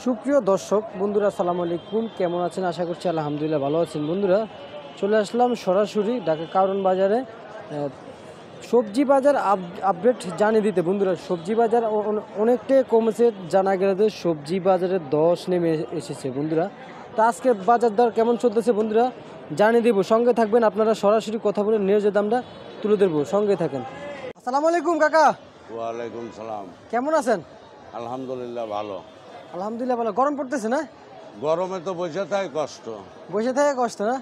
সুপ্রিয় দর্শক বন্ধুরা, আসসালামু আলাইকুম। কেমন আছেন? আশা করছি আলহামদুলিল্লাহ ভালো আছেন। বন্ধুরা, চলে আসলাম সরাসরি ঢাকা কারণ বাজারে সবজি বাজার আপডেট জানিয়ে দিতে। বন্ধুরা, সবজি বাজার অনেকটাই কমেছে, জানা গেল যে সবজি বাজারে 10 নেমে এসেছে। বন্ধুরা, তো আজকে বাজার দর কেমন চলতেছে বন্ধুরা জানিয়ে দিব। সঙ্গে থাকবেন, আপনারা সরাসরি কথা বলে ন্যায্য দামটা তুলে ধরবো। সঙ্গে থাকেন। আসসালামু আলাইকুম কাকা। ওয়ালাইকুম সালাম। কেমন আছেন? আলহামদুলিল্লাহ ভালো। আলহামদুলিল্লাহ ভালো। গরম পড়তেছে না? গরমে তো বসে থাকে কষ্ট। বসে থাকে কষ্ট না?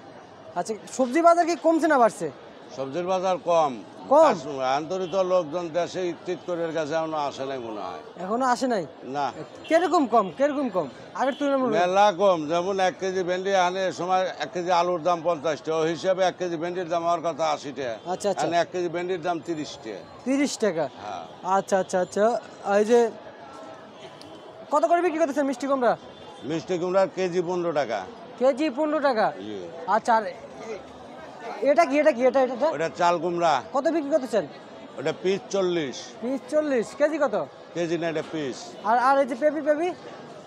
আচ্ছা, সবজি বাজার কি কমছে না বাড়ছে? সবজির বাজার কম। কম? আন্তরিত লোকজন দেশে ঈদ করে কাছে এখনো আসে নাই মনে হয়। এখনো আসে নাই? না। কিরকম কম? কিরকম কম আগের তুলনায়? মেলা কম। যেমন 1 কেজি ভেন্ডি আনে সময় 1 কেজি আলুর দাম 50 টাকা, ওই হিসাবে 1 কেজি ভেন্ডির দাম হওয়ার কথা 80 টাকা। আচ্ছা আচ্ছা। 1 কেজি ভেন্ডির দাম 30 টাকা। 30 টাকা? হ্যাঁ। আচ্ছা আচ্ছা আচ্ছা। এই যে কত করে বিক্রি করতেছেন মিষ্টি কুমড়া? মিষ্টি কুমড়ার কেজি 15 টাকা। কেজি 15 টাকা? জি। আচ্ছা, আর এটা কি এটা কি এটা এটা ওটা চাল কুমড়া। কত বিক্রি করতেছেন? ওটা পিস 40। পিস 40? কেজি কত? কেজি না, এটা পিস। আর আর এই যে পেঁপি পেঁপি?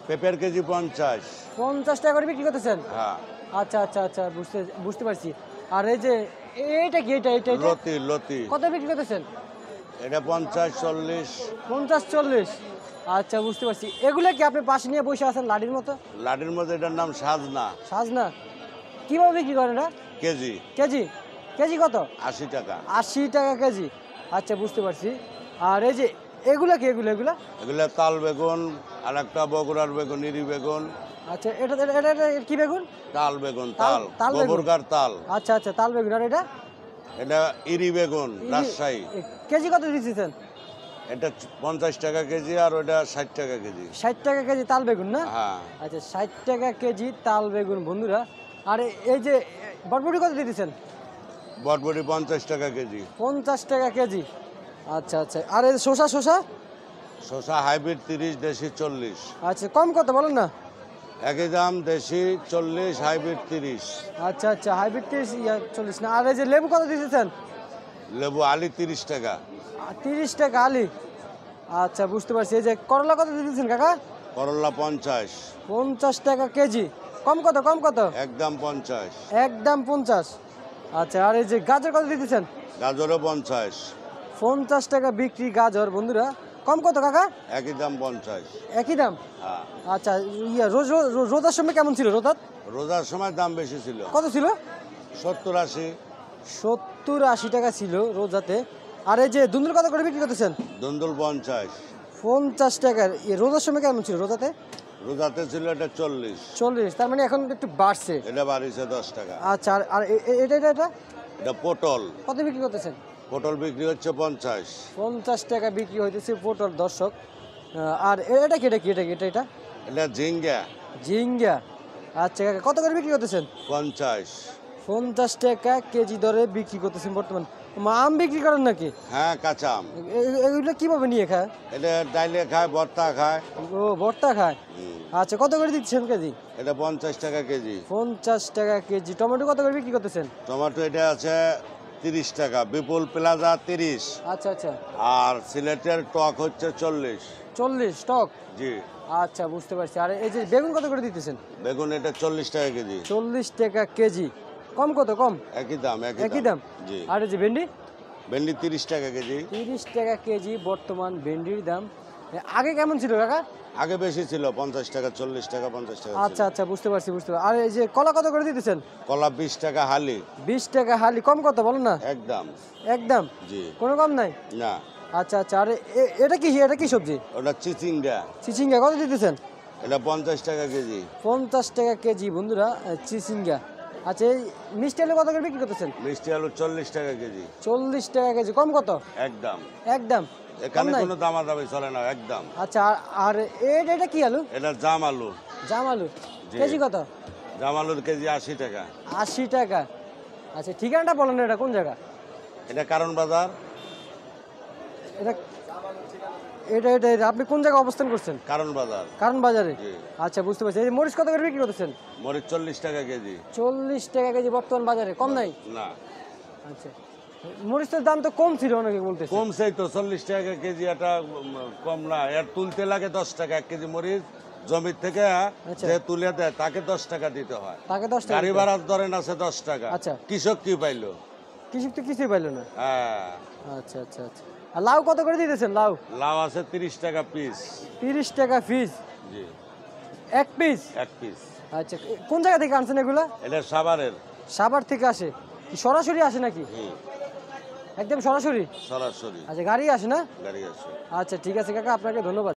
পেঁপের কেজি 50। 50 টাকা করে বিক্রি করতেছেন? হ্যাঁ। আচ্ছা আচ্ছা আচ্ছা, বুঝতে পারছি। আর এই যে এইটা কি এটা এটা এটা লতি লতি। কত বিক্রি করতেছেন? এটা 50 40। 50 40? আচ্ছা, বুঝতে পারছি। এগুলো কি আপনি পাশে নিয়ে বসে আছেন লাঠির মতো? লাঠির মধ্যে এটার নাম সাজনা। সাজনা? কিভাবে বিক্রি করেন এটা? KG KG? কেজি কত? 80 টাকা। 80 টাকা কেজি? আচ্ছা, বুঝতে পারছি। আর এই যে এগুলা কি এগুলা এগুলা? এগুলো তাল বেগুন, আর একটা বগুড়ার বেগুন, ইরি বেগুন। আচ্ছা, এটা এটা এটা এটা কি বেগুন? তাল বেগুন, তাল তাল বেগুন? গোবরগার তাল। আচ্ছা আচ্ছা, তাল বেগুন। আর এটা? এটা ইরি বেগুন, রাজশাহী। কেজি কত দিচ্ছেন? এটা 50 টাকা কেজি, আর ওটা 60 টাকা কেজি। 60 টাকা কেজি তাল বেগুন না? হ্যাঁ। আচ্ছা, 60 টাকা কেজি তাল বেগুন। বন্ধুরা, আর এই যে বটবটি কত দিচ্ছেন? বটবটি 50 টাকা কেজি। 50 টাকা কেজি? আচ্ছা আচ্ছা। আর এই শসা শসা? শসা হাইব্রিড 30, দেশি 40। আচ্ছা, কম কত বলেন না? একই দাম, দেশি 40, হাইব্রিড 30। আচ্ছা আচ্ছা, হাইব্রিড 30, 40 না? আর এই যে লেবু কত দিতেছেন? লেবু আলি 30 টাকা। 30 টাকা আলি? আচ্ছা, বুঝতে পারছি। এই যে করলা কত দিতেছেন কাকা? করলা 50। 50 টাকা কেজি? কম কত কম কত? একদম 50। একদম 50? আচ্ছা, আর এই যে গাজর কত দিতেছেন? গাজরও 50। 50 টাকা বিক্রি গাজর। বন্ধুরা, কম কত কাকা? একই দাম 50। একই দাম? হ্যাঁ। আচ্ছা, রোজার সময় কেমন ছিল রোজার? রোজার সময় দাম বেশি ছিল। কত ছিল? 70 80। 70 80 টাকা ছিল রোজাতে। আর এই যে দুন্দুল কত করে বিক্রি করতেছেন? দুন্দুল 50। 50 টাকার? রোজার সময় কেমন ছিল রোজাতে? রোজাতে ছিল এটা 40। 40? তার মানে এখন একটু বাড়ছে। এটা বাড়িছে 10 টাকা। আচ্ছা, আর আর এটা এটা এটা এটা পটল। কত বিক্রি করতেছেন? পটল বিক্রি হচ্ছে 50। 50 টাকা বিক্রি হইতেছে পটল। দর্শক, আর এটা কি এটা কি এটা কি এটা এটা? এটা ঝিঙ্গা ঝিঙ্গা? আচ্ছা কাকা, কত করে বিক্রি করতেছেন? 50। 50 টাকা কেজি দরে বিক্রি করতেছেন বর্তমান। আম বিক্রি করেন নাকি? হ্যাঁ, কাঁচা আম। এগুলো কিভাবে নিয়ে খায়? এটা ডাইলে খায়, ভর্তা খায়। ও, ভর্তা খায়? আচ্ছা, কত করে দিচ্ছেন কেজি? এটা 50 টাকা কেজি। 50 টাকা কেজি। টমেটো কত করে বিক্রি করতেছেন? টমেটো এটা আছে 30 টাকা। বিপুল প্লাজা 30। আচ্ছা আচ্ছা। আর সিলেটের টক হচ্ছে 40। 40 স্টক? জি। আচ্ছা, বুঝতে পারছি। আর এই যে বেগুন কত করে দিতেছেন? বেগুন এটা 40 টাকা কেজি। 40 টাকা কেজি? কম কত কম? একই দাম। একই দাম? জি। আর এই যে ভেন্ডি? ভেন্ডি 30 টাকা কেজি। 30 টাকা কেজি বর্তমান ভেন্ডির দাম। আগে কেমন ছিল কাকা? আগে বেশি ছিল, 50 টাকা 40 টাকা 50 টাকা ছিল। আচ্ছা আচ্ছা, বুঝতে পারছি বুঝতে পারছি। আর এই যে কলা কত করে দিতেছেন? কলা 20 টাকা হালি। 20 টাকা হালি? কম কত বলেন না? একদম। একদম? জি। কোনো কম নাই? না। আচ্ছা আচ্ছা। আর এটা কি সবজি? ওটা চিচিঙ্গা। চিচিঙ্গা কত দিতেছেন? এটা 50 টাকা কেজি। 50 টাকা কেজি। বন্ধুরা, চিচিঙ্গা। আচ্ছা, এই মিষ্টি আলু কত করে বিক্রি করতেছেন? মিষ্টি আলু 40 টাকা কেজি। 40 টাকা কেজি? কম কত? একদম। একদম? এখানে কম নাই? কোনো দামাদামি চলে না, একদম। আচ্ছা, আর এটা কি আলু? এটা জাম আলু। জাম আলু? জি। কেজি কত? জাম আলুর কেজি 80 টাকা। 80 টাকা? আচ্ছা, ঠিকানাটা বলেন, এটা কোন জায়গা? এটা কারণ বাজার। এটা এটা এটা এটা আপনি কোন জায়গায় অবস্থান করছেন? কারণ বাজার। কারণ বাজারে? জি। আচ্ছা, বুঝতে পারছি। এই যে মরিচ কত করে বিক্রি করতেছেন? মরিচ 40 টাকা কেজি। 40 টাকা কেজি বর্তমান বাজারে? কম নাই? না। আচ্ছা, মরিচের দাম তো কম ছিল অনেকে বলতেছে। কমছেই তো, 40 টাকা কেজি। এটা কম না, এর তুলতে লাগে 10 টাকা 1 কেজি মরিচ। জমির থেকে আচ্ছা। যে তুলে দেয় তাকে 10 টাকা দিতে হয়। তাকে 10 টাকা গাড়ি দিতে হয়। ভাড়া ধরেন আছে 10 টাকা। আচ্ছা। কৃষক কি পাইলো? কৃষক তো কিছুই পাইলো না। হ্যাঁ, আচ্ছা আচ্ছা আচ্ছা। আর লাউ কত করে দিতেছেন লাউ? লাউ আছে 30 টাকা পিস। 30 টাকা পিস, জি, এক পিস। এক পিস। আচ্ছা, কোন জায়গা থেকে আনছেন এগুলা? এটা সাভারের। সাভার থেকে আসে? কি সরাসরি আসে নাকি? হুম, একদম সরাসরি? সরাসরি আচ্ছা, গাড়ি আসে না? গাড়ি আছে। আচ্ছা ঠিক আছে কাকা, আপনাকে ধন্যবাদ।